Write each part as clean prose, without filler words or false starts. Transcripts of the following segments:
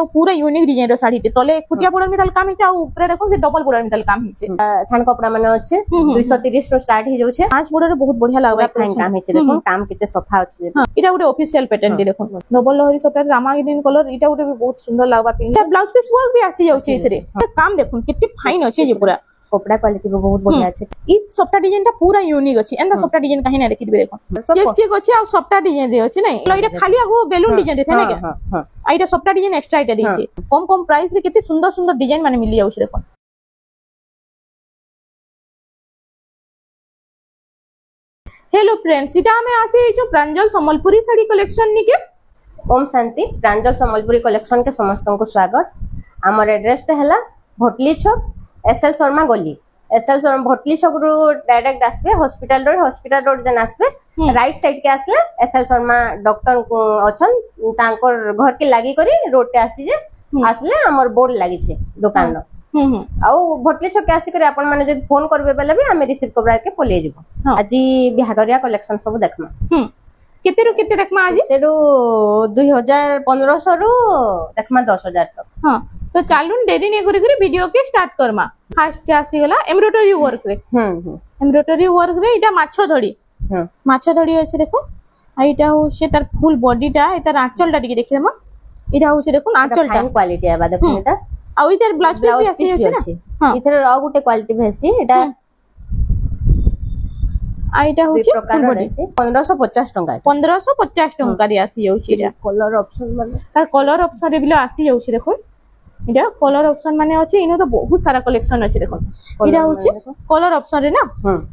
पूरा unique design रो साड़ी तले कुटिया बॉर्डर में काम हिचे आ ऊपर देखो से डबल बॉर्डर में काम हिचे थान कपड़ा माने अछि 230 रो स्टार्ट ही जाउछे। पांच बॉर्डर रे बहुत बढ़िया लागबा फाइन काम हिचे देखो काम केते सफा अछि। इटा गुटे ऑफिशियल पैटर्न टी देखो डबल लहरी सप्ताह रामा ग्रीन कलर इटा गुटे बहुत सुंदर लागबा पिन ब्लाउज पीस वर्क भी आसी जाउछे इथरे काम देखो केते फाइन अछि जे पूरा कपड़ा क्वालिटी बहुत बढ़िया अछि। ई सप्ताह डिजाइन टा पूरा यूनिक अछि एंदा सप्ताह डिजाइन काहे ना देखि दिबे देखो चेक चेक अछि आ सप्ताह डिजाइन रे अछि नै इटा खाली आगो बेलून डिजाइन रे था ना क्या हां आइटा सप्ताह डिजाइन एक्स्ट्रा इटा दिछि कम कम प्राइस रे केते सुंदर सुंदर डिजाइन माने मिली जाउछ देखो। हेलो फ्रेंड्स इटा हमें आसे जो प्रांजल संबलपुरी साड़ी कलेक्शन निके ओम शांति प्रांजल संबलपुरी कलेक्शन के समस्त को स्वागत। हमर एड्रेस हला भोटली छक एसएल शर्मा गली एसएल शर्मा भोटली छक रो डायरेक्ट आसबे हॉस्पिटल रोड जन आसबे राइट साइड के आसले एसएल शर्मा डॉक्टर अछन तांकर घर के लागि करी रोड पे आसी जे आसले हमर बोर्ड लागि छे दुकान रो आउ भोटली छक आसी करी अपन माने जदी फोन करबे बेले भी हमें रिसीव करबा के पले जेबो। आजी बिहागरिया कलेक्शन सब देखमा केते रो केते देखमा आजी तेरो 2500 रो देखमा 10000 तक। हां तो चालून देरी ने करी वीडियो के स्टार्ट करमा। फास्ट के आसी गला एम्ब्रॉयडरी वर्क रे एम्ब्रॉयडरी वर्क रे इटा माछो धड़ी अछि देखो आइटा होसे तार फुल बॉडी टा एतार आंचल टा टिके देखिमा इटा होसे देखो आंचल टा क्वालिटी आबा देखो एटा आ इधर ब्लाउज पीस भी आसी अछि ना। हां इधर और गुटे क्वालिटी भेसी एटा आइटा होचे फुल बॉडी 1550 टंका 1550 टंका रे आसी जाउछि एटा कलर ऑप्शन माने तार कलर ऑप्शन रे बिलो आसी जाउछि देखो इटा कलर ऑप्शन माने अछि इनो तो बहुत सारा कलेक्शन अछि देखो इटा होछि कलर ऑप्शन रे ना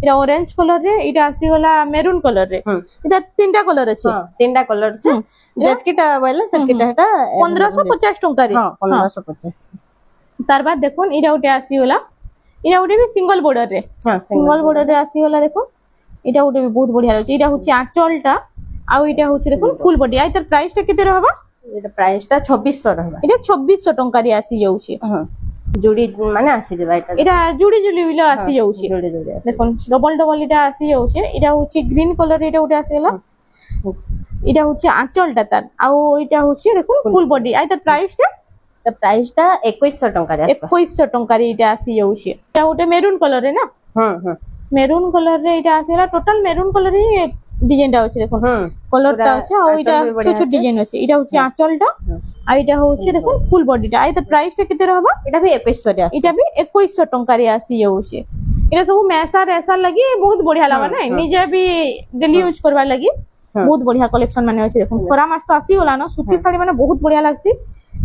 इटा ऑरेंज कलर रे इटा आसी गला मेरून कलर रे इटा तीनटा कलर अछि तीनटा कलर छै जेतकीटा बोले सेतकीटा हेटा 1550 टंका रे। हां 1550 तार बाद देखो इटा उटे आसी गला इटा उटे भी सिंगल बॉर्डर रे सिंगल बॉर्डर रे आसी गला देखो इटा उटे भी बहुत बढ़िया रहछि इटा होछि आंचलटा आ इटा होछि देखो फुल बॉडी आ इतर प्राइस टा केते रहबा एटा प्राइस टा 2600 रहबा इटा 2600 टंका रे आसी जाउछि। हां जोड़ी माने आसी जेबा इटा जुड़ी जुड़ी बिलो आसी जाउछि जोड़ी जोड़ी देखो डबल इटा आसी जाउछि इटा होछि ग्रीन कलर इटा उटे आसी गला इटा होछि आंचलटा तार आ इटा होछि देखो फुल बॉडी आ इतर प्राइस टा 2100 टंका रे 2100 टंका रे इटा आसी जाउछि इटा उटे मेरून कलर रे ना। हां मेरून कलर रे इटा आसीला टोटल मेरून कलर ही डिजाइन टा अछि देखो कलर टा अछि आ इटा छोट छोट डिजाइन अछि इटा होछि आंचल टा आ इटा होछि देखो फुल बॉडी टा आ इता प्राइस टा केते रहबा इटा भी 2100 रे इटा भी 2100 टंका रे आसी जाउछि इटा सब मैसा रेसा लागि बहुत बढ़िया लागा नै निजे भी डेली यूज करबा लागि बहुत बढ़िया कलेक्शन माने अछि देखो खरा मास तो आसी गला न सूती साड़ी माने बहुत बढ़िया लागसी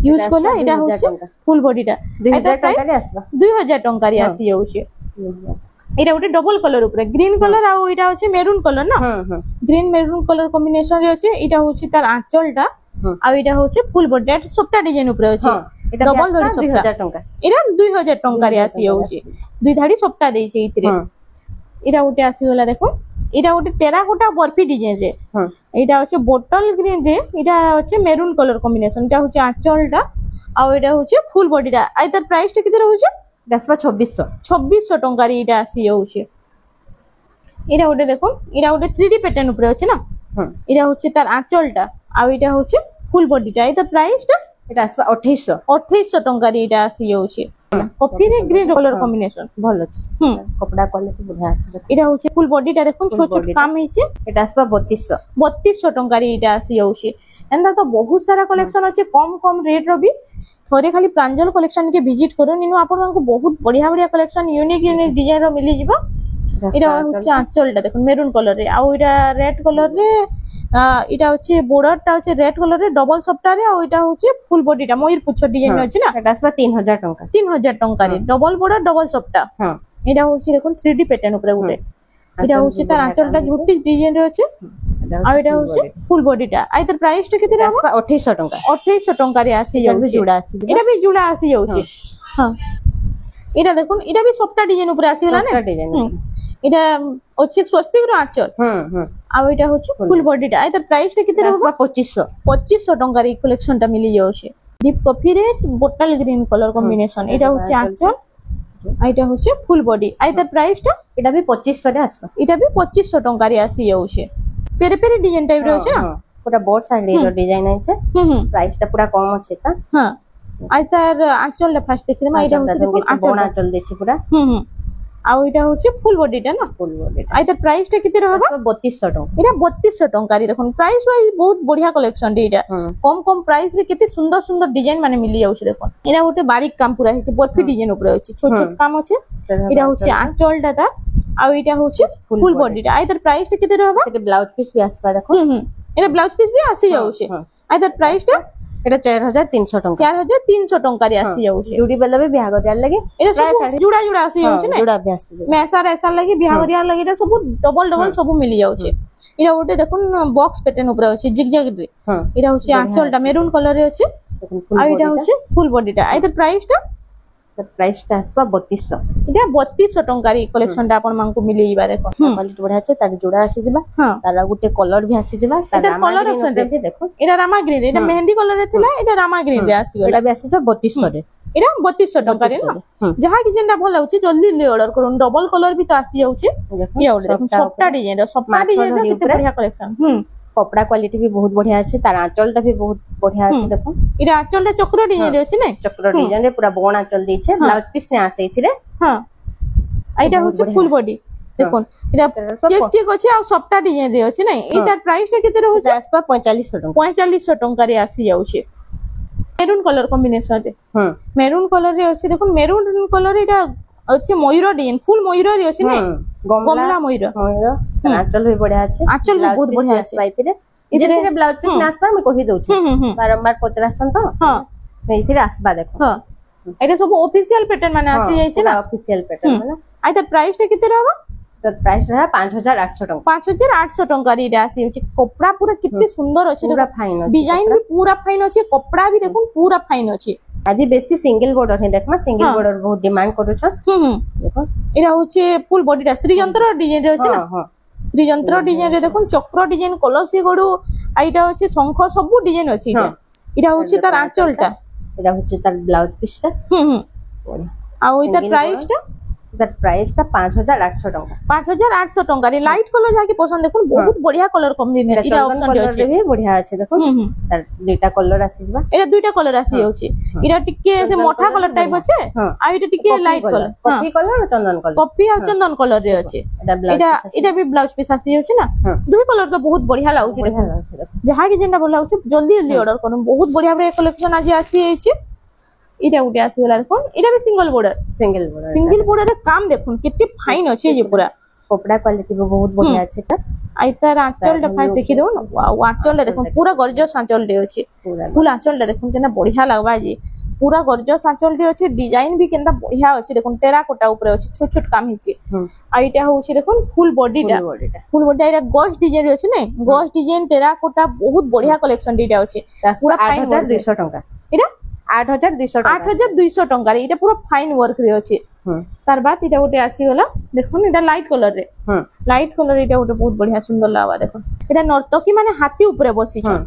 यूज करला इटा होछि फुल बॉडी टा 2000 टंका रे आसबा 2000 टंका रे आसी जाउछि एटा उटे डबल कलर ऊपर ग्रीन कलर आ इटा अछि मेरून कलर ना ग्रीन मेरून कलर कॉम्बिनेशन रे अछि इटा होछि तार आंचल टा आ इटा होछि फुल बॉडी एटा सबटा डिजाइन ऊपर अछि डबल धड़ी सबटा 2000 टंका एटा 2000 टंका रे आसी जाउछि दुई धाड़ी सबटा देइ छै इतरे एटा उटे आसी गला देखो एटा उटे टेराकोटा बर्फी डिजाइन रे एटा अछि बोतल ग्रीन रे एटा अछि मेरून कलर कॉम्बिनेशन एटा होछि आंचल टा आ एटा होछि फुल बॉडी टा आ इतर प्राइस टा केते रहउछि 2600 टंका रे इटा आसी जाउछि इरा उटे देखो इरा उटे 3D पैटर्न ऊपर अछि ना इरा होछि तार आंचलटा आ इटा होछि फुल बॉडी टा इता प्राइस टा इटा आसबा 2800 टंका रे इटा आसी जाउछि कॉफी रे ग्रीन कलर कॉम्बिनेशन भल अछि कपड़ा क्वालिटी बढ़िया अछि इरा होछि फुल बॉडी टा देखो छोट छोट काम हिसे इटा आसबा 3200 टंका रे इटा आसी जाउछि एंदा तो बहुत सारा कलेक्शन अछि कम कम रेट रो भी थोरे खाली प्रांजल कलेक्शन के विजिट करो निनु आपन को बहुत बढ़िया बढ़िया कलेक्शन यूनिक डिजाइन रो मिली जिवो इरा होछि आंचलटा देखो मेरून कलर रे आ इरा रेड कलर रे इटा होछि बॉर्डर टा होछि रेड कलर रे डबल सप्टा रे आ इटा होछि फुल बॉडी टा मयूर पुछ डिजाइन अछि ना एटा आसबा 3000 टंका रे डबल बॉर्डर डबल सप्टा हां इरा होछि देखो 3D पैटर्न ऊपर उठे इरा होछि तार आंचलटा झुटी डिजाइन रे अछि आ इटा होछि फुल बॉडी टा आ इतर प्राइस टा केते रहबा 2800 टंका रे आसी जाउछि इटा भी जुड़ा आसी जाउछि हां इटा देखो इटा भी सप्ता डिजाइन ऊपर आसी गला ना इटा अछि स्वस्तिक रो आंचल आ इटा होछि फुल बॉडी टा इतर प्राइस टा केते रहबा 2500 टंका रे कलेक्शन टा मिली जाउछि डीप कॉफी रे बोतल ग्रीन कलर कॉम्बिनेशन इटा होछि आंचल आ इटा होछि फुल बॉडी आ इतर प्राइस टा इटा भी 2500 रे आसबा इटा भी 2500 टंका रे आसी जाउछि पेरे पेरे डिजाइन टाइप रो छै ना पूरा बोर्ड साइड रो डिजाइन है छै प्राइस टा पूरा कम छै ता हां আই তার আঁচলটা ফার্স্ট দেখি মা এটা হচ্ছে দেখুন বড় আঁচল দিছি পুরা আর এটা হচ্ছে ফুল বডিটা না ফুল বডিটা আই তার প্রাইসটা কেতে রহবা 3200 টাকা এটা 3200 টঙ্কারি দেখুন প্রাইস ওয়াইজ বহুত বঢ়িয়া কলেকশন এটা কম কম প্রাইস রে কেতে সুন্দর সুন্দর ডিজাইন মানে মিলি যাଉଛି দেখুন এটা গোটে বারিক কাম পুরা হইছে বরফি ডিজাইন উপরে আছে ছোট ছোট কাম আছে এটা হচ্ছে আঁচলটা তা আর এটা হচ্ছে ফুল বডিটা আই তার প্রাইসটা কেতে রহবা এটা ব্লাউজ পিস বি আসবা দেখুন এটা ব্লাউজ পিস বি আসি যাଉଛି আই তার প্রাইসটা এটা 4300 টাকা 4300 ଟଙ୍କାରେ ଆସି ଯାଉଛି ଜୁଡି ବେଲା ବି ବିହା କରିଆ ଲାଗି ଏଟା ସବୁ ଜୁଡା ଜୁଡା ଆସି ଯାଉଛି ନା ଜୁଡା ବି ଆସି ଯାଉଛି ମେସାର ଏସାର ଲାଗି ବିହା କରିଆ ଲାଗି ଏଟା ସବୁ ଡବଲ ଡବଲ ସବୁ ମିଳି ଯାଉଛି ଏଟା ଗୋଟେ ଦେଖୁନ ବକ୍ସ ପ୍ୟାଟର୍ନ ଉପରେ ଅଛି ଜିଗ ଜାଗ ରେ ଏଟା ହଉଛି ଆঁচଲଟା ମେରୁନ୍ କଲର ରେ ଅଛି ଆଉ ଏଟା ହଉଛି ফুল বডিটা এটার প্রাইসটা প্রাইসটা আসবা 3200 এটা 3200 ଟଙ୍କାରେ କଲେକ୍ସନଟା ଆପଣ ମାନଙ୍କୁ ମିଳିଯିବା ଦେଖ କ୍ୱାଲିଟି ବଢିଆ ଅଛି ତାର ଜୁଡା ଆସି ଯିବା ତାର ଗୋଟେ କଲର ବି ଆସି ଯିବା ତାର କଲର ଅପସନ ବି ଦେଖ এটা রামা গ্রিন এটা মেহেন্দি কলর রে থিলা এটা রামা গ্রিন রে আসি এটা ବି ଆସିବା 3200 রে এটা 3200 ଟଙ୍କାରେ ନା ଯାହା କି ଯେନ୍ଟା ଭଲ ଲାଗୁଛି ଜଲ୍ଦି ଜଲ୍ଦି ଅର୍ଡର କରুন ଡବଲ କଲର ବି ତ ଆସି ଯାଉଛି ଇଏ ଗୋଟେ ଦେଖুন ସଫ୍ଟା ଡିଜାଇନ ର ସଫ୍ଟା ଡିଜାଇନ ର କେତେ ବଢିয়া କଲେକ୍ସନ कपड़ा क्वालिटी भी बहुत बढ़िया अच्छे तार आंचलटा भी बहुत बढ़िया अच्छे देखो इरा आंचलटा चक्र डिजाइन रे अछि नै चक्र डिजाइन रे पूरा बोन आंचल दैछे ब्लाउज पीस ने आसे इथिरे हां आइटा होछ फुल बॉडी देखोन इरा चेक चेक अछि आ सफ्टा डिजाइन रे अछि नै इतार प्राइस टा केते रहउछ आसपा 4500 टका 4500 टका रे आसी जाउछे मेरून कलर कॉम्बिनेशन रे मेरून कलर रे अछि देखोन मेरून कलर इटा अच्छे मयूर डिजाइन फुल मयूर रे अछि नै गमला मयूर आंचल भी बढ़िया अच्छे आंचल बहुत बढ़िया अछि बाइतिरे इधरे ब्लाउज पीस नास पर मैं कहि दउछु बारंबार पचरासन तो हां मैं इधरे आसबा देखो हां एटा सब ऑफिशियल पैटर्न माने आसी जाय छै ना ऑफिशियल पैटर्न माने आइ त प्राइस टा केते रहबा तो प्राइस रहा 5800 टका 5800 टका रे आसी छै कपड़ा पूरा कितने सुंदर अछि पूरा फाइन अछि डिजाइन भी पूरा फाइन अछि कपड़ा भी देखुन पूरा फाइन अछि आदि बेसी सिंगल बॉर्डर है देखमा सिंगल बॉर्डर बहुत डिमांड करू छ देखो एरा होचे फुल बॉडी टा श्रीयंत्र डिजाइन रे अछि ना श्रीयंत्र डिजाइन रे देखुन चक्र डिजाइन कलसी गडू आइटा होचे शंख सब डिजाइन अछि एरा होचे तार आंचलटा एरा होचे तार ब्लाउज पीस टा आ ओइता प्राइस टा दैट प्राइस टा 5800 टका 5800 टका रे लाइट कलर जाके पसंद देखुन बहुत बढ़िया कलर कॉम्बिनेशन इटा ऑप्शन दे अछि भी बढ़िया अछि देखो तार दुटा कलर आसी जबा एटा दुटा कलर आसी जाउछि इटा टिके से मोठा कलर टाइप अछि आ इटा टिके लाइट कलर कॉफी कलर और चंदन कलर कॉफी और चंदन कलर रे अछि इटा भी ब्लाउज पीस आसी जाउछि ना दुई कलर तो बहुत बढ़िया लाउछि देखो जहा कि जेंटा बोल लाउछि जल्दी जल्दी ऑर्डर करू बहुत बढ़िया बे कलेक्शन आज आसी आइछि इटा उटे आसी गला देखो इटा भी सिंगल बॉर्डर रे काम देखो कितने फाइन अछि ये पूरा कपड़ा क्वालिटी भी बहुत बढ़िया अछि त आई तार आंचल टा फाइव देखि दो ना वाओ आंचल देखो पूरा गॉर्जियस आंचल दे अछि फुल आंचल देखो केना बढ़िया लागबा जी पूरा गॉर्जियस आंचल दे अछि डिजाइन भी केना बढ़िया अछि देखो टेराकोटा ऊपर अछि छोट छोट काम हिची आ इटा होछि देखो फुल बॉडी टा इटा गॉस डिजाइन अछि नै गॉस डिजाइन टेराकोटा बहुत बढ़िया कलेक्शन दीटा अछि पूरा 8200 टका इटा 8200 टका रे इटा पूरा फाइन वर्क रे अछि तार बाद इटा गोटे आसी गला देखो इटा लाइट कलर रे लाइट कलर इटा गोटे बहुत बढ़िया सुंदर लागबा देखो इटा नर्तकी माने हाथी ऊपर बसी छ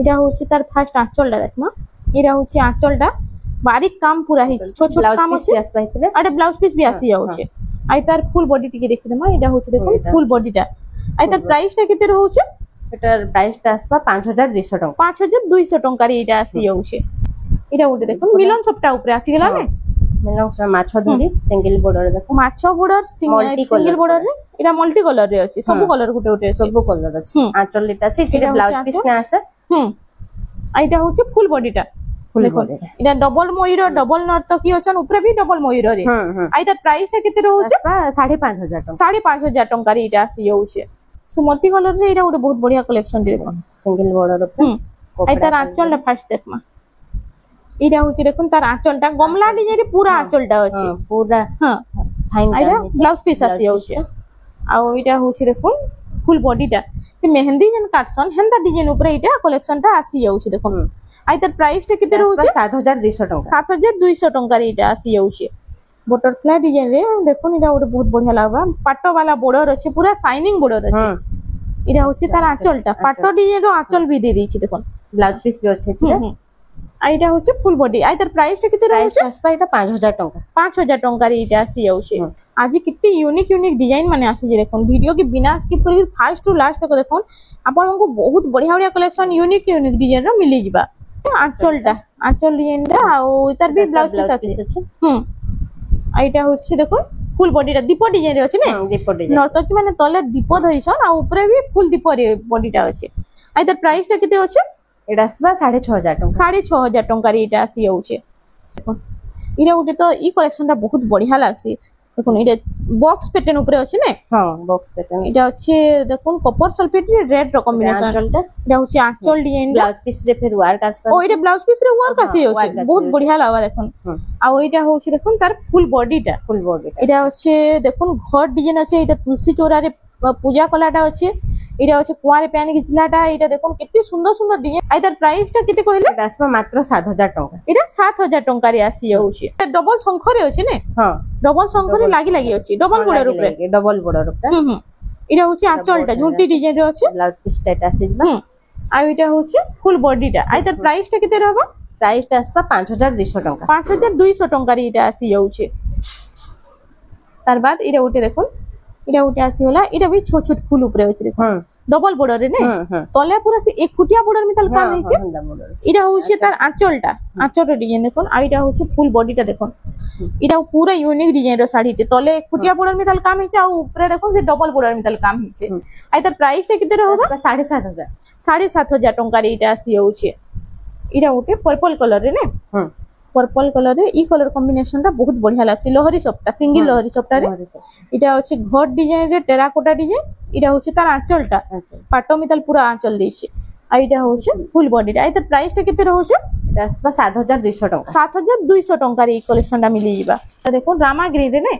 इटा होछि तार फर्स्ट आंचल ला देखमा इटा होछि आंचल टा बारीक काम पूरा हिच छोट छोट काम अछि अरे ब्लाउज पीस भी आसी जाउ छै आई तार फुल बॉडी टिके देखि देमा इटा होछि देखो फुल बॉडी टा आई तार प्राइस टा केते रहउछि एटार प्राइस टा आसबा 5200 टका 5200 टका रे इटा आसी जाउ छै इटा गोटे देखो मिलन सप्ता ऊपर आसी गेला ने मिलन माछो धरी सिंगल बॉर्डर देखो माछो बॉर्डर सिंगल बॉर्डर रे इटा मल्टी कलर रे अछि सब कलर गुटे गुटे सब कलर अछि आंचल लिटा अछि इथिरे ब्लाउज पीस ने आसे आइटा होछि फुल बॉडी टा देखो इटा डबल मयूर डबल नर्तकी अछन ऊपर भी डबल मयूर रे आई द प्राइस टा केते रहउछि 5500 टका 5500 टका रे इटा आसी जाउछि सुमती कलर रे इटा गोटे बहुत बढ़िया कलेक्शन देखो सिंगल बॉर्डर ऊपर आई तार आंचल ला फास्ट देखमा इटा होछि देखुन तार आंचलटा गमला डिजाइन पूरा आंचलटा अछि पूरा हां फाइन ब्लाउज पीस आसी जाउछि आ इटा होछि देखुन फुल बॉडीटा से मेहंदी जन काटसन हेंदा डिजाइन ऊपर इटा कलेक्शनटा आसी जाउछि देखुन आई तार प्राइस टा केते रहउछि 7200 टका 7200 टका रे इटा आसी जाउछि बटरफ्लाई डिजाइन रे देखुन इटा गोटे बहुत बढ़िया लागबा पाटो वाला बॉर्डर अछि पूरा शाइनिंग बॉर्डर अछि इटा होछि तार आंचलटा पाटो डिजाइन रो आंचल भी दे दैछि देखुन ब्लाउज पीस भी अछि आइटा होछि फुल बॉडी आई तार प्राइस टा केते रहउछि आसपा एटा 5000 टका 5000 टका रे इटा आसी जाउछि आज कितने यूनिक डिजाइन माने आसी जे देखुन वीडियो के बिना स्किप करी फास्ट टू लास्ट तक देखुन आपन को बहुत बढ़िया बढ़िया कलेक्शन यूनिक डिजाइन रो मिली जिबा आंचलटा आंचल डिजाइनटा आ तार भी ब्लाउज पीस আছে आइटा होछि देखो फुल बॉडीटा दीप डिजाइन रे अछि ने दीप डिजाइन नर्तकी माने तले दीप धरिछन आ ऊपर भी फुल दीप रे बॉडीटा अछि आ तार प्राइस टा केते अछि एटा आसबा 6500 टका 6500 टका रे एटा आसी जाउछे देखो इरा उटे तो ई कलेक्शन टा बहुत बढ़िया लागसी देखो इरा बॉक्स पैटर्न ऊपर अछि ने हां बॉक्स पैटर्न इटा अछि देखो कॉपर सल्फेट रे रेड रो कॉम्बिनेशन आंचलटा इटा होछि आंचल डिजाइन ब्लाउज पीस रे फिर वर्क आसबा ओ इटा ब्लाउज पीस रे वर्क आसी जाउछे बहुत बढ़िया लागबा देखो आ ओइटा होछि देखो तार फुल बॉडीटा इटा अछि देखो घर डिजाइन अछि इटा तुलसी चोरा रे पूजा कलाटा अछि इटा अछि कुआरे पैन घिचलाटा इटा देखो केते सुंदर सुंदर डिजाइन आइ तार प्राइस टा केते कहले आसबा मात्र 7000 टका इटा 7000 टका रे आसी जाउछे डबल शंख रे अछि ने हां डबल शंख रे लागी अछि डबल बॉर्डर ऊपर डबल बॉर्डर ऊपर इटा होछि आंचलटा झुंटी डिजाइन रे अछि ब्लाउज पीस टाइट आसीबा आ इटा होछि फुल बॉडीटा आइ तार प्राइस टा केते रहबा प्राइस टा आसबा 5200 टका 5200 टका रे इटा आसी जाउछे तार बाद इटा उठे देखो इटा उठे आसी होला इटा भी छोट छोट फूल ऊपर अछि देखो डबल बॉर्डर रे ने तले पूरा से एक फुटिया बॉर्डर में तल काम होइछे इटा होछि तार आंचलटा आंचल डिजाइन देखो आ इटा होछि फुल बॉडीटा देखो इटा पूरा यूनिक डिजाइन रो साड़ी टे तले एक फुटिया बॉर्डर में तल काम होइछे आ ऊपर देखो से डबल बॉर्डर में तल काम होइछे आ तार प्राइस टा केते रहबा 7500 7500 टका रे इटा आसी जाउछे इटा उठे पर्पल कलर रे ने पर्पल कलर रे ई कलर कॉम्बिनेशन टा बहुत बढ़िया लागसी लहरी सप्ता सिंगल लहरी सप्ता रे इटा अछि घट डिजाइन रे टेराकोटा डिजाइन इटा होछि तार आंचलटा पाटो मितल पूरा आंचल देछि आ इटा होछि फुल बॉडी रे आ त प्राइस टा केते रहउछ एटा आसबा 7200 टका 7200 टका रे ई कलेक्शन टा मिली जिबा त देखो रामा ग्रीन रे ने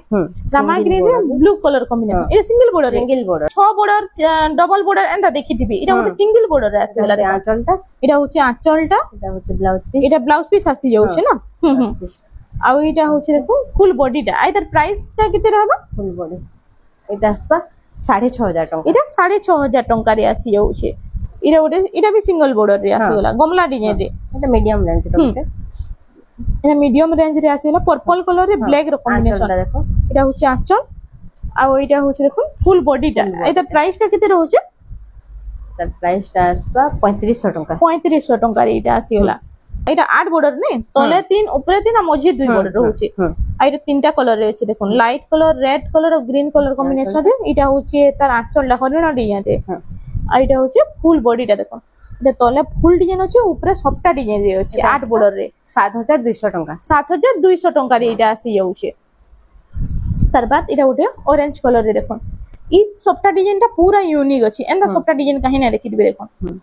रामा ग्रीन रे ब्लू कलर कॉम्बिनेशन इटा single border 6 border double border एंता देखिथिबी इटा होछि सिंगल बॉर्डर रे आसी गला आंचलटा इटा होछि आंचलटा इटा होछि ब्लाउज पीस इटा ब्लाउज पीस आसी जाउछ ना आ इटा होछि देखो फुल बॉडी टा आ इधर प्राइस टा केते रहबा फुल बॉडी इटा आसबा 6500 टका इटा 6500 टका रे आसी जाउछे इटा भी सिंगल बॉर्डर रे आसी गला गमला डिजाइन रे एटा मीडियम रेंज रो एटा मीडियम रेंज रे आसी गला पर्पल कलर रे ब्लैक रो कॉम्बिनेशन देखो इटा होछि आंचल आ इटा होछि देखो फुल बॉडी टा एटा प्राइस टा केते रहउछे तर प्राइस टा आसबा 3500 टका 3500 टका रे इटा आसी गला एटा 8 बॉर्डर ने तले 3 ऊपर 3 आ मझी 2 बॉर्डर रहउछे आ एटा तीनटा कलर रे अछि देखो लाइट कलर रेड कलर और ग्रीन कलर कॉम्बिनेशन रे इटा होछि तार आंचल ला हरिण डिजाइन रे आ इटा होछि फुल बॉडी टा देखो इटा तले फुल डिजाइन अछि ऊपर सबटा डिजाइन रे अछि 8 बॉर्डर रे 7200 टका 7200 टका रे इटा आसी जाउछे तार बाद इटा उठे ऑरेंज कलर रे देखो ई सबटा डिजाइन टा पूरा यूनिक अछि एंदा सबटा डिजाइन काहे ना देखि दिबे देखो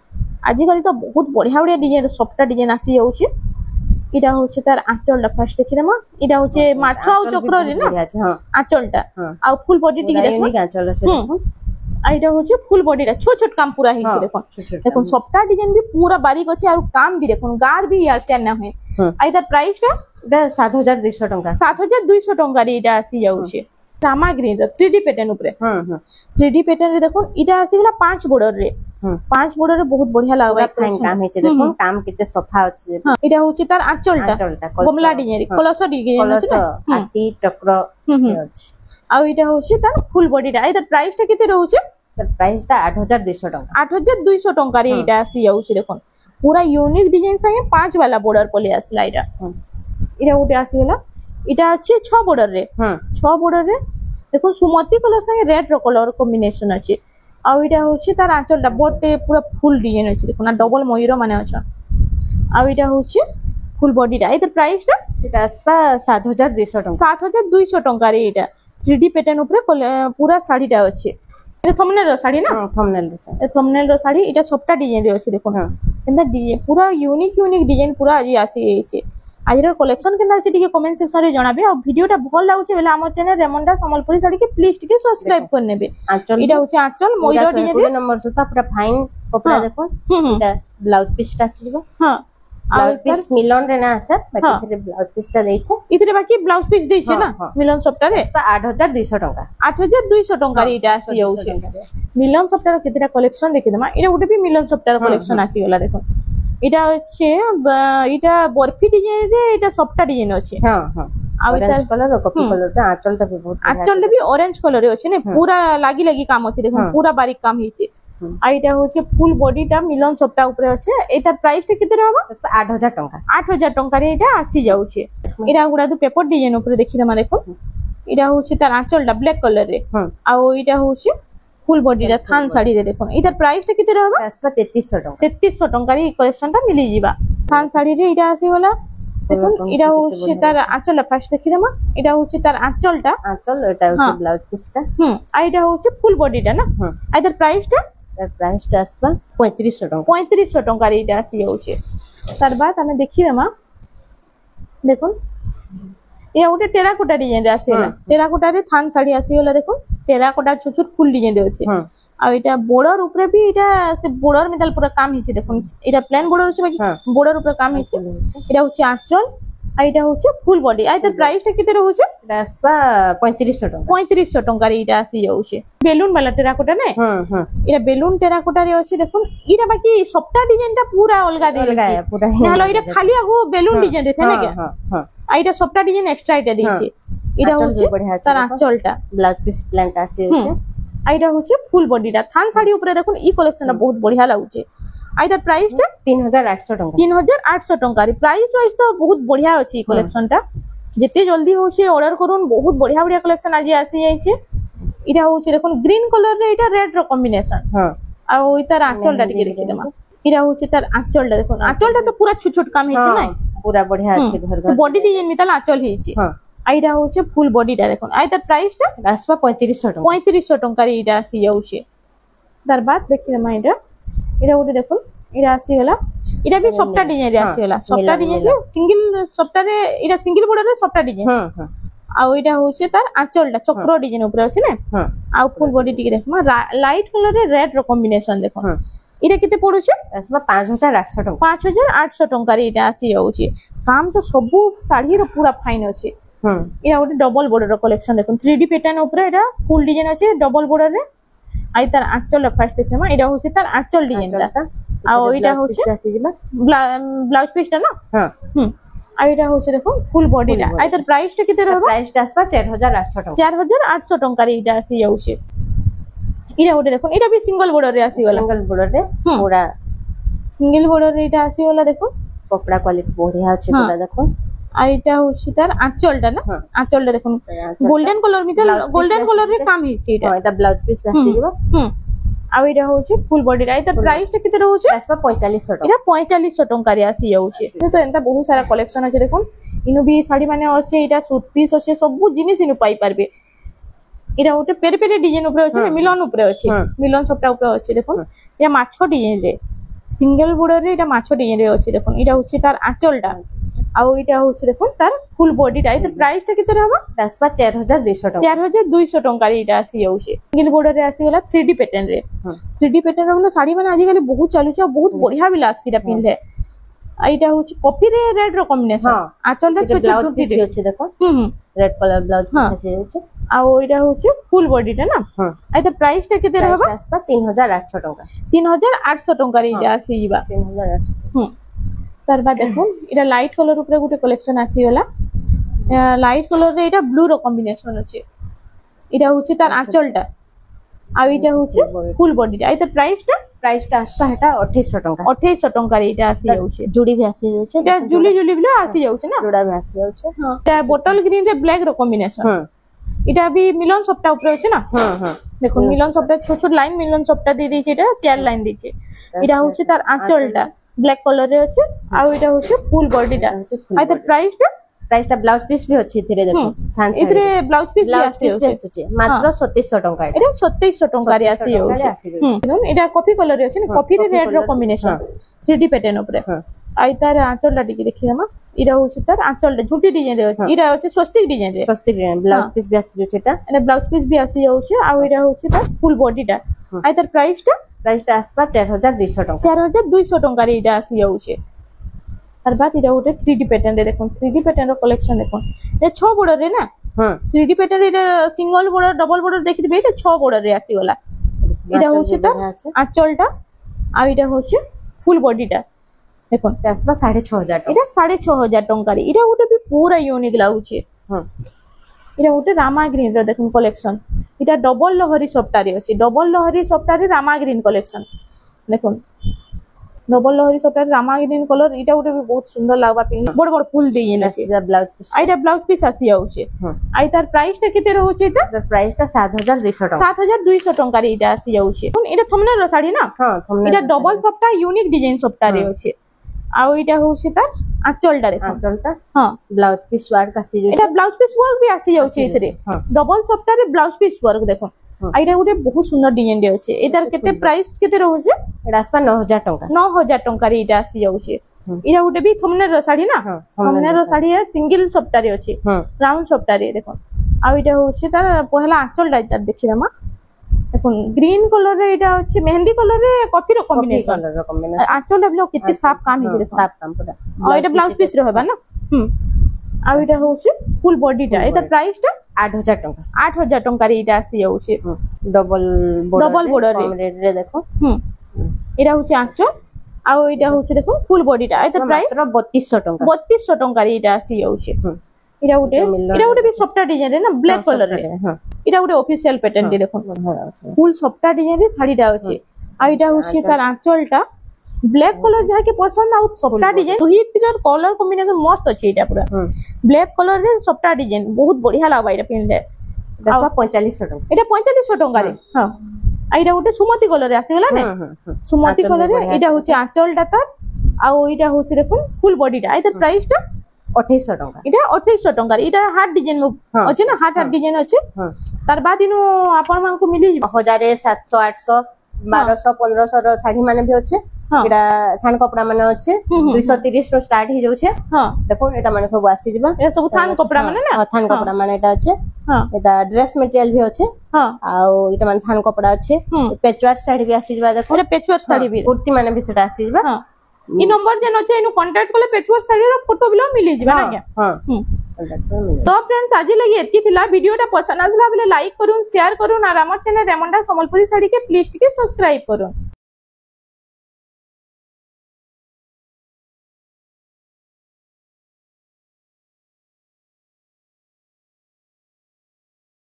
आजिकल तो बहुत बढ़िया बढ़िया डिजाइन सबटा डिजाइन आसी जाउछे इटा होछि तार आंचलटा फर्स्ट देखि देमा इटा होछि माछो आ चक्र रे ना आंचलटा आ फुल बॉडी टिके देखो यूनिक आंचल अछि देखो आ इटा होछि फुल बॉडी रा छोट छोट काम पूरा हिचे देखो देखो सबटा डिजाइन भी पूरा बारीक अछि और काम भी देखो गार भी यार से ना होय आ इधर प्राइस टा एटा 7200 टका 7200 टका रे इटा आसी जाउछे रामा ग्रीन रे 3D पैटर्न ऊपर 3D पैटर्न रे देखो इटा आसी गला 5 बॉर्डर रे 5 बॉर्डर रे बहुत बढ़िया लागबा फाइन काम हेचे देखो काम केते सफा अछि इटा होछि तार आंचलटा गमला डिजाइन कलश डिजाइन अछि हाथी चक्र अछि आ इटा होछि तार फुल बॉडी रा इधर प्राइस टा केते रहउछे तर प्राइस टा 8200 टका 8200 टका रे इटा आसी जाउछे देखो पूरा यूनिक डिजाइन संगे 5 वाला बॉर्डर पले आसला इटा इटा उठे आसी गला इटा अछि 6 बॉर्डर रे 6 बॉर्डर रे देखो सुमती कलर संगे रेड रो कलर कॉम्बिनेशन अछि आ इटा होछि तार आंचलटा बोटे पूरा फुल डिजाइन अछि देखो ना डबल मयूर माने अछि आ इटा होछि फुल बॉडी रा इधर प्राइस टा इटा आसबा 7200 टका 7200 टका रे इटा 3D पैटर्न ऊपर पूरा साड़ी टा अछि ए थंबनेल रो साड़ी ना थंबनेल रो साड़ी इटा सबटा डिजाइन रे अछि देखो एंदा डिजाइन पूरा यूनिक डिजाइन पूरा आज आसी छै आजर कलेक्शन केना अछि टिके कमेंट सेक्शन रे जणाबे और वीडियोटा भल लागुचे बेला हमर चैनल रेमंडा संबलपुरी साड़ी के प्लीज टिके सब्सक्राइब कर नेबे इटा होछि आंचल मोइरो डिजाइन रे नंबर सुता पूरा फाइन कपड़ा देखो इटा ब्लाउज पीस टा सिबो हां ब्लाउज पीस मिलन रे ना आसे बाकी थे ब्लाउज पीस टा दै छै इतरे बाकी ब्लाउज पीस दै छै ना मिलन सबटा रे 8200 टका 8200 टका रे इटा आसी जाउ छै मिलन सबटा रो केतेटा कलेक्शन देखि देमा इटा उठे भी मिलन सबटा रो कलेक्शन आसी गला देखो इटा छै इटा बर्फी डिजाइन रे इटा सबटा डिजाइन अछि हां हां ऑरेंज कलर और कॉफी कलर टा आंचल टा भी बहुत आंचल भी ऑरेंज कलर रे अछि ने पूरा लागी काम अछि देखो पूरा बारीक काम हिचे आ एटा होचे फुल बॉडीटा मिलन सप्टा ऊपर আছে एतार प्राइस टा केते रहबा 8000 टंका 8000 टंका रे एटा आसी जाउछे एटा गुडा तो पेपर डिजाइन ऊपर देखि दमा देखो एटा होचे तार आंचलटा ब्लैक कलर रे आ एटा होचे फुल बॉडीटा थान साड़ी रे देखो एतार प्राइस टा केते रहबा 3300 टंका 3300 टंका रे कलेक्शन टा मिली जीवा थान साड़ी रे एटा आसी वाला देखो एटा होचे तार आंचल फास्ट देखि दमा एटा होचे तार आंचलटा आंचल एटा होचे ब्लाउज पीसटा आ एटा होचे फुल बॉडीटा ना एतार प्राइस टा आसपा 3500 टंका 3500 टंका रे एटा आसी जाउछे तार बाद हमें देखि दमा देखो ये गोटे टेराकोटा डिजाइन रे आसीला टेराकोटा रे थान साड़ी आसीला देखो टेराकोटा छोट छोट फुल डिजाइन रे अछि आ एटा बॉर्डर ऊपर भी एटा से बॉर्डर मेटल पूरा काम हिचे देखो एटा प्लेन बॉर्डर अछि बाकी बॉर्डर ऊपर काम हिचे एटा होछि आंचल आ एटा होछि फुल बॉडी आ एटा प्राइस टा केते रहउछे एटा आसपा 3500 टंका 3500 टंका रे एटा आसी जाउछे बेलून वाला टेराकोटा ने एटा बेलून टेराकोटा रे अछि देखो एटा बाकी सबटा डिजाइन टा पूरा अलगा दे पूरा नहलो एटा खाली आगो बेलून डिजाइन रे थे ना क्या आ एटा सबटा डिजाइन एक्स्ट्रा एटा देछि एटा होछि तार आंचलटा ब्लाउज पीस प्लांट आसी होछि आ एटा होछि फुल बॉडीटा थान साड़ी ऊपर देखो ई कलेक्शन बहुत बढ़िया लागुछे आइदर प्राइस टा 3800 टंका 3800 टंका रे प्राइस वाइज तो बहुत बढ़िया अछि कलेक्शन टा जेते जल्दी होछे ऑर्डर करून बहुत बढ़िया बढ़िया कलेक्शन आज आसी जाइछे इटा होछे देखुन ग्रीन कलर रे इटा रेड रो कॉम्बिनेशन हां आ ओ इतार आंचल टा टिके देखि देमा इटा होछे तार आंचल टा देखुन आंचल टा तो पूरा छोट छोट काम हिचे नै पूरा बढ़िया अछि घर घर बॉडी डिजाइन मितल आंचल हिचे हां आइडा होछे फुल बॉडी टा देखुन आइ तार प्राइस टा 3500 टंका रे इटा आसी जाउछे तार बाद देखि देमा इटा इरा गोटे देखो इरा आसी गला इरा भी सफ्टा डिजाइन रे आसी गला सफ्टा डिजाइन रे सिंगल सफ्टा रे इरा सिंगल बॉर्डर रे सफ्टा डिजाइन हां आ ओइटा होचे तार आंचलटा चक्र डिजाइन ऊपर अछि ने आ फुल बॉडी टिके देखमा लाइट कलर रे रेड रो कॉम्बिनेशन देखो इरा केते पडुचे असमा 5800 टंका 5800 टंका रे इटा आसी जाउची काम तो सब साड़ी रो पूरा फाइन अछि इरा गोटे डबल बॉर्डर रो कलेक्शन देखो 3D पैटर्न ऊपर इरा फुल डिजाइन अछि डबल बॉर्डर रे आई तार आंचल फास्ट देखमा इरा होचे तार आंचल डिजाइन टा आ ओइटा होचे आसी जिबा ब्लाउज पीस टा ना हां आ इटा होचे देखो फुल बॉडी टा आई तार प्राइस टा केते रहबा प्राइस टा असबा 4800 टंका 4800 टंका रे इटा आसी जाउचे इरा गोटे देखो इरा भी सिंगल बॉर्डर रे आसी वाला सिंगल बॉर्डर रे पूरा सिंगल बॉर्डर रे इटा आसी वाला देखो कपड़ा क्वालिटी बढ़िया अछि पूरा देखो आइटा होछि तार आंचलटा ना आंचलटा देखो golden colour Mittal golden colour रे काम हिछि इटा हां एटा ब्लाउज पीस आसी जिवो आ इटा होछि फुल बॉडी रे तार प्राइस टा केते रहउछि असबा 4500 टंका इरा 4500 टंका रे आसी जाउछि तो एंता बहुत सारा कलेक्शन अछि देखो इनु भी साड़ी माने अछि इटा सूट पीस अछि सब जिनिस इनु पाई परबे इरा ओटे पेरे पेरे डिजाइन ऊपर अछि मिलन ऊपर अछि मिलन सबटा ऊपर अछि देखो या माछो डिजाइन रे सिंगल बॉर्डर रे इटा माछो डिजाइन रे अछि देखो इटा होछि तार आंचलटा आ इटा होछि देखो तार फुल बॉडी टा इते प्राइस टा केते रहबा असबा 4200 टंका 4200 टंका रे इटा आसी जाउछि सिंगल बॉर्डर रे आसी गला 3D पैटर्न रे 3D पैटर्न रो साड़ी माने आजि काली बहुत चालुछ बहुत बढ़िया भी लागछि इटा पिनले आइटा होछि कॉफी रे रेड रो कॉम्बिनेशन आंचल रे छोट छोट पीस अछि देखो रेड कलर ब्लाउज पीस अछि होछि आ ओइटा होछि फुल बॉडी टा ना हां आइता प्राइस टा केते रहबा असबा 3800 टंका 3800 टंका रे इटा आसी जिबा 3800 तार बाद देखो इटा लाइट कलर ऊपर गुटे कलेक्शन आसी गला लाइट कलर रे इटा ब्लू रो कॉम्बिनेशन अछि इटा होछि तार आंचलटा आ इटा होछि फुल बॉडी टा आइता प्राइस टा असबा हेटा 2800 टंका 2800 टंका रे इटा आसी जाउछि जुडी भी आसी जाउछि इटा जुली जुली भी आसी जाउछि ना जुडा भी आसी जाउछि हां इटा बोतल ग्रीन रे ब्लैक रो कॉम्बिनेशन इटा भी मिलन सप्टा ऊपर अछि ना हां देखो मिलन सप्टा छोट छोट लाइन मिलन सप्टा दे दै छै इटा चार लाइन दै छै इटा होछि तार आंचलटा ब्लैक कलर रे अछि आ इटा होछि फुल बॉडी टा आ तार प्राइस टा ब्लाउज पीस भी अछि इथिरे देखो थान से इथिरे ब्लाउज पीस भी आसी मात्र 2700 टंका एटा 2700 टंका रे आसी जाउछि इटा कॉफी कलर रे अछि ना कॉफी रे रेड रो कॉम्बिनेशन 3D पैटर्न ऊपर आ तार आंचल टा टिके देखि हम इरा होछि तार आंचल झुटी डिजाइन रे अछि इरा होछि स्वस्तिक डिजाइन ब्लाउज पीस भी आसी जाउछि एटा ब्लाउज पीस भी आसी जाउछि आ इरा होछि तार फुल बॉडी टा आ तार प्राइस टा असबा 4200 टंका 4200 टंका रे इटा आसी जाउछि तार बाद इरा गोटे 3D पैटर्न रे देखो 3D पैटर्न रो कलेक्शन देखो ए 6 बॉर्डर रे ना हां 3D पैटर्न रे सिंगल बॉर्डर डबल बॉर्डर देखिबे ए 6 बॉर्डर रे आसी गला इरा होछि तार आंचलटा आ इरा होछि फुल बॉडी टा देखो असबा 6500 इरा 6500 टंका रे इरा गोटे भी पूरा यूनिक लागुछि हां এটা গোটে রামা গ্রিন র দেখুন কলেকশন এটা ডবল লহরি সপ্তাহে আছে ডবল লহরি সপ্তাহে রামা গ্রিন কলেকশন দেখুন ডবল লহরি সপ্তাহে রামা গ্রিন কলর এটা গোটে भी बहुत সুন্দর লাগবা পিন বড় বড় ফুল দিয়ে আছে ব্লাউজ পিস এটা ব্লাউজ পিস আসি যাচ্ছে আই তার প্রাইস টা কেতে রହୁছে এটা প্রাইসটা 7200 টাকা 7200 টাকা রে এটা আসি যাচ্ছে এটা থমনের শাড়ি না হ্যাঁ থমনের এটা ডবল সপ্তাহ ইউনিক ডিজাইন সপ্তাহে আছে আর এটা হচ্ছে তার আঁচলটা দেখুন আঁচলটা হ্যাঁ ব্লাউজ পিস ওয়ার্ক আসি যাচ্ছে এটা ব্লাউজ পিস ওয়ার্ক भी আসি যাচ্ছে এতে ডবল সপ্তাহে ব্লাউজ পিস ওয়ার্ক দেখুন এইটা গোটে বহুত সুন্দর ডিজাইন রে আছে এটার কেতে প্রাইস কেতে রହୁছে এটা আসবা 9000 টাকা 9000 টাকা রে এটা আসি যাচ্ছে এটা গোটে भी থমনের শাড়ি না থমনের শাড়ি সিঙ্গেল সপ্তাহে আছে রাউন্ড সপ্তাহে দেখুন আর এটা হচ্ছে তার পহলা আঁচলটা তার দেখি দেমা দেখুন গ্রিন কলর রে এটা হচ্ছে মেহেন্দি কলর রে কফি র কম্বিনেশন আঁচলটা বলো কেতে সাফ কাম হইছে দেখুন সাফ কাম পুরা আর এটা ব্লাউজ পিস রে হবে না আর এটা হচ্ছে ফুল বডিটা এটা প্রাইসটা 8000 টাকা 8000 টাকা রে এটা আসি যাচ্ছে ডবল border রে দেখো এটা হচ্ছে আঁচল আর এটা হচ্ছে দেখুন ফুল বডিটা এটা প্রাইস মাত্র 3200 টাকা 3200 টাকা রে এটা আসি যাচ্ছে এটা গোটে भी সফট ডিজাইন রে না ব্ল্যাক কলর রে এটা গোটে অফিশিয়াল প্যাটার্ন রে দেখুন ফুল সফট ডিজাইন রে শাড়িটা আছে আর এটা হচ্ছে তার আঁচলটা ব্ল্যাক কলর যাকে পছন্দ আউ সফট ডিজাইন দুই তিনর কলর কম্বিনেশন মস্ত আছে এটা পুরা ব্ল্যাক কলর রে সফট ডিজাইন বহুত বঢ়িয়া লাগবা এটা পিনলে এটা 4500 টাকা এটা 4500 টাকা রে হ্যাঁ আর এটা গোটে সুমতি কলর রে আসিগলা না সুমতি কলর রে এটা হচ্ছে আঁচলটা তার আর এটা হচ্ছে দেখুন ফুল বডিটা এটার প্রাইসটা 2800 টাকা এটা 2800 টাকা এটা হার্ড ডিজাইন আছে না হার্ড ডিজাইন আছে তার বাদ ইনো আপন মানকু মিলি 1000 700 800 1200 1500 ର ଶାଢୀ ମାନେ ବି ଅଛି ଏଟା ଥାନ କପଡା ମାନେ ଅଛି 230 ରୁ ଷ୍ଟାର୍ଟ ହେଇ ଯାଉଛି ଦେଖো এটা মানে ସବୁ আসি ଯିବା এটা সব থান কপড়া মানে না থান কপড়া মানে এটা আছে এটা ড্রেস মেটেরিয়াল भी ଅଛି ଆଉ এটা মানে থান কপড়া ଅଛି পেচওয়ার্ক শাড়ি भी আসি ଯିବା দেখো এটা পেচওয়ার্ক শাড়ি भी কুর্তি মানে भी সেটা আসি ଯିବା ই নম্বর যেন আছে ইনু কন্টাক্ট করলে পেচওয়ার্ক শাড়ির ফটো বিলো মিলিଯିবা না কি তো फ्रेंड्स आज लगी एति थिला वीडियोटा पसंद आसला बेले लाइक करूँ शेयर करूँ और हमर चैनल रेमंडा संबलपुरी साड़ी के प्लीज टिके सब्सक्राइब करूँ।